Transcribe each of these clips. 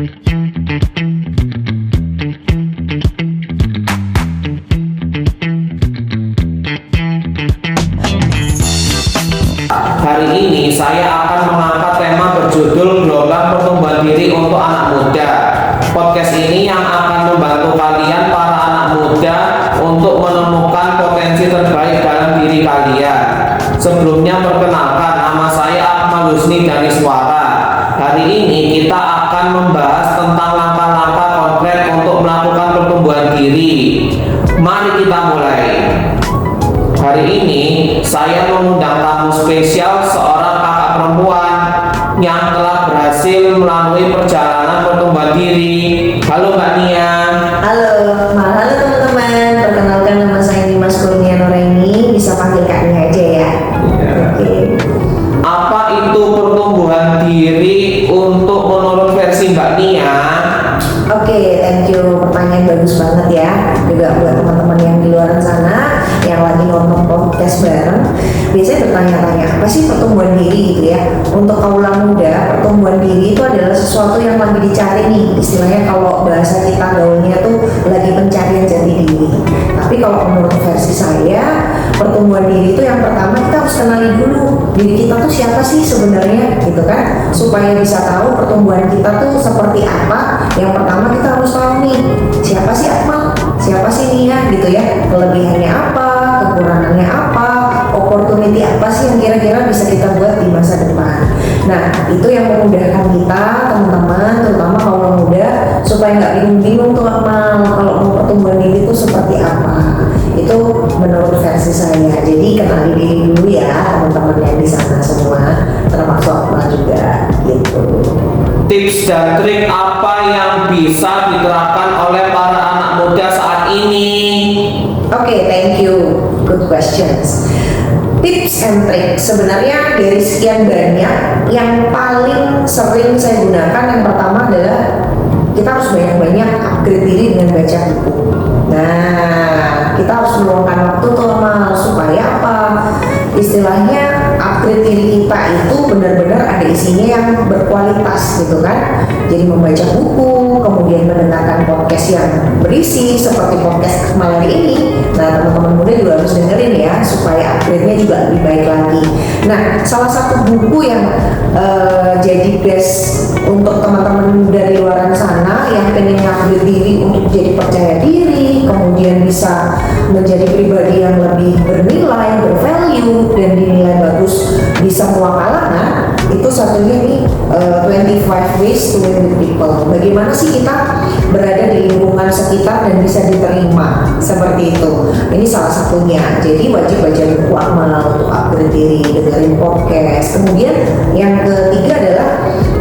Hari ini saya akan mengangkat tema berjudul Gelombang Pertumbuhan Diri untuk Anak Muda. Podcast ini yang akan membantu kalian para anak muda untuk menemukan potensi terbaik dalam diri kalian. Sebelumnya perkenalkan, nama saya Akmal Husni Daniswara. Hari ini kita akan membahas tentang langkah-langkah konkret untuk melakukan pertumbuhan diri. Mari kita mulai. Hari ini saya mengundang tamu spesial, seorang kakak perempuan yang telah berhasil melalui perjalanan pertumbuhan diri. Halo Mbak Nia. Halo teman-teman. Perkenalkan, nama saya Dimas Kurnia Nuraini. Bisa panggil Kak Nia aja ya. Oke. Apa itu pertumbuhan diri untuk menurut versi Mbak Nia? Oke, thank you. Pertanyaan bagus banget ya. Juga buat teman-teman yang di luar sana yang lagi nonton podcast bareng, biasanya bertanya-tanya, apa sih pertumbuhan diri gitu ya. Untuk kaula muda, pertumbuhan diri itu adalah sesuatu yang lagi dicari nih. Istilahnya kalau bahasa kita gaulnya tuh lagi pencarian jati diri. Tapi kalau menurut versi saya, pertumbuhan diri itu yang pertama kita harus kenali dulu diri kita tuh siapa sih sebenarnya gitu kan, supaya bisa tahu pertumbuhan kita tuh seperti apa. Yang pertama kita harus tahu nih, siapa sih Akmal, siapa sih Nia gitu ya, kelebihannya apa, kekurangannya apa, opportunity apa sih yang kira-kira bisa kita buat di masa depan. Nah, itu yang memudahkan kita teman-teman, terutama kaum muda, supaya nggak bingung-bingung tuh Akmal kalau mau pertumbuhan diri itu seperti apa. Itu menurut versi saya. Jadi kenali diri dulu ya teman-teman yang di sana semua, termasuk Akmal juga gitu. Tips dan trik apa yang bisa diterapkan oleh para anak muda saat ini? Oke, thank you. Good questions. Tips and trick sebenarnya dari sekian banyak, yang paling sering saya gunakan yang pertama adalah kita harus banyak-banyak upgrade diri dengan baca buku. Nah, kita harus meluangkan waktu tuh supaya apa? Istilahnya upgrade diri kita itu benar-benar ada isinya yang berkualitas gitu kan. Jadi membaca buku, kemudian mendengarkan podcast yang berisi seperti podcast Akmal hari ini. Nah, teman-teman muda juga harus dengerin ya supaya upgrade-nya juga lebih baik lagi. Nah, salah satu buku yang jadi best untuk teman-teman muda di luar sana yang pengen upgrade diri untuk jadi percaya diri, kemudian bisa menjadi pribadi yang lebih bernilai, bervalue, dan dinilai bagus di semua kalangan, itu satunya nih 25 Ways to Win with People. Bagaimana sih kita berada di lingkungan sekitar dan bisa diterima seperti itu. Ini salah satunya. Jadi wajib baca buku Akmal untuk upgrade diri, dengerin podcast. Kemudian yang ketiga adalah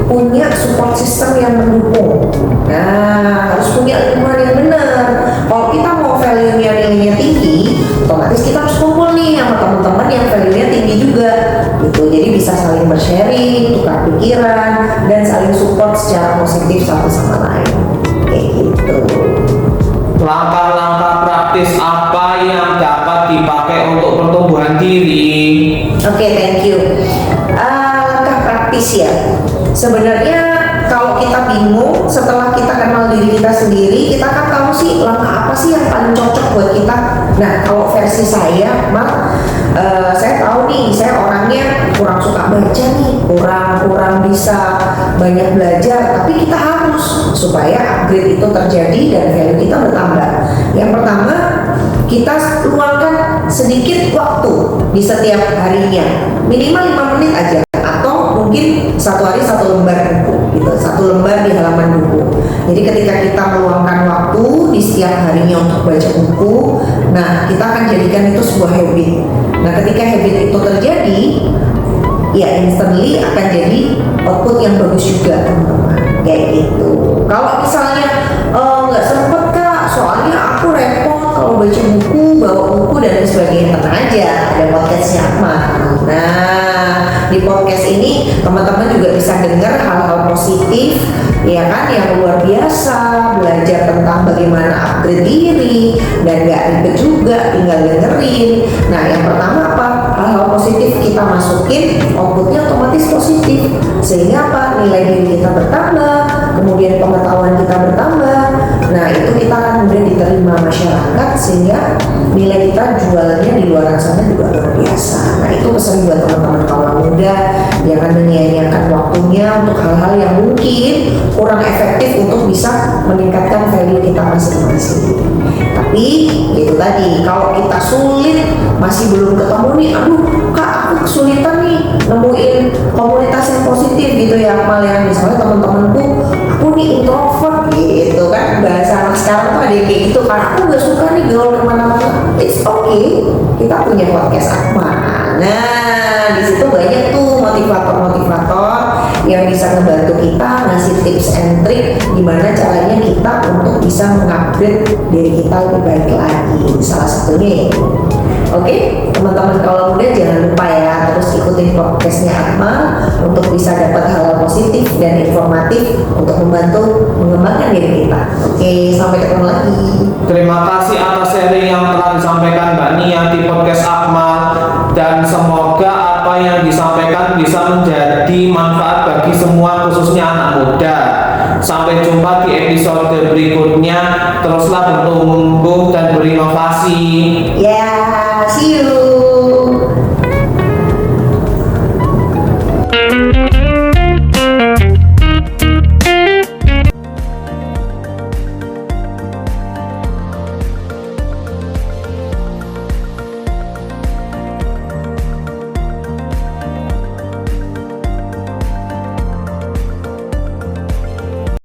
punya support system yang mendukung. Nah, harus punya lingkungan yang benar. Kalau kita mau value-nya nilainya tinggi, otomatis kita harus kumpul nih sama teman-teman yang value-nya tinggi juga gitu. Jadi bisa saling bersharing, tukar pikiran, dan saling support secara positif satu sama lain kayak gitu. Langkah-langkah praktis apa yang dapat dipakai untuk pertumbuhan diri? Oke, thank you. Langkah praktis ya. Sebenarnya kalau kita bingung setelah kita kenal diri kita sendiri, kita kan tahu sih langkah apa sih yang paling cocok buat kita. Nah, kalau versi saya, saya tahu nih, saya orangnya kurang suka baca nih, kurang bisa banyak belajar, tapi kita harus supaya upgrade itu terjadi dan value kita bertambah. Yang pertama, kita luangkan sedikit waktu di setiap harinya, minimal 5 menit aja, atau mungkin satu hari satu lembar buku gitu, satu lembar di halaman buku. Jadi ketika kita meluangkan waktu di setiap harinya untuk baca buku, nah kita akan jadikan itu sebuah habit. Nah, ketika habit itu terjadi, ya instantly akan jadi output yang bagus juga teman-teman kayak gitu. Kalau misalnya nggak sempet Kak, soalnya aku repot kalau baca buku, bawa buku dan lain sebagainya, tenang aja, ada podcastnya Akmal Nah, di podcast ini teman-teman juga bisa dengar hal-hal positif, ya kan, yang luar biasa, belajar tentang bagaimana upgrade diri, dan gak ribet juga, tinggal dengerin. Nah, yang pertama apa? Hal-hal positif kita masukin, outputnya otomatis positif, sehingga apa? Nilai diri kita bertambah, kemudian pengetahuan kita bertambah. Nah, itu kita akan mudah diterima masyarakat, sehingga nilai kita jualannya di luar sana juga luar biasa. Nah, itu pesan buat teman-teman kaum muda, jangan menyia-nyiakan waktunya untuk hal-hal yang mungkin kurang efektif untuk bisa meningkatkan value kita masing-masing. Tapi itu tadi, kalau kita sulit masih belum ketemu nih, aduh kak aku kesulitan nih nemuin komunitas yang positif gitu ya, Akmal, yang misalnya teman-temanku aku nih introvert gitu kan, bahasa anak sekarang tuh ada yang kayak gitu kan, aku gak suka nih gaul kemana-mana. It's okay, kita punya podcast Akmal. Nah, di situ banyak tuh motivator-motivator yang bisa ngebantu kita ngasih tips and trick gimana caranya kita untuk bisa mengupgrade diri kita lebih baik lagi. Salah satunya itu. Oke, teman-teman kalau muda jangan lupa ya terus ikutin podcastnya Akmal untuk bisa dapat hal-hal positif dan informatif untuk membantu mengembangkan diri kita. Oke, sampai ketemu lagi. Terima kasih atas sharing yang telah disampaikan Mbak Nia di podcast Akmal, dan semoga apa yang disampaikan bisa menjadi manfaat bagi semua, khususnya anak muda. Sampai jumpa di episode berikutnya. Teruslah bertumbuh dan berinovasi. Yeah, see you.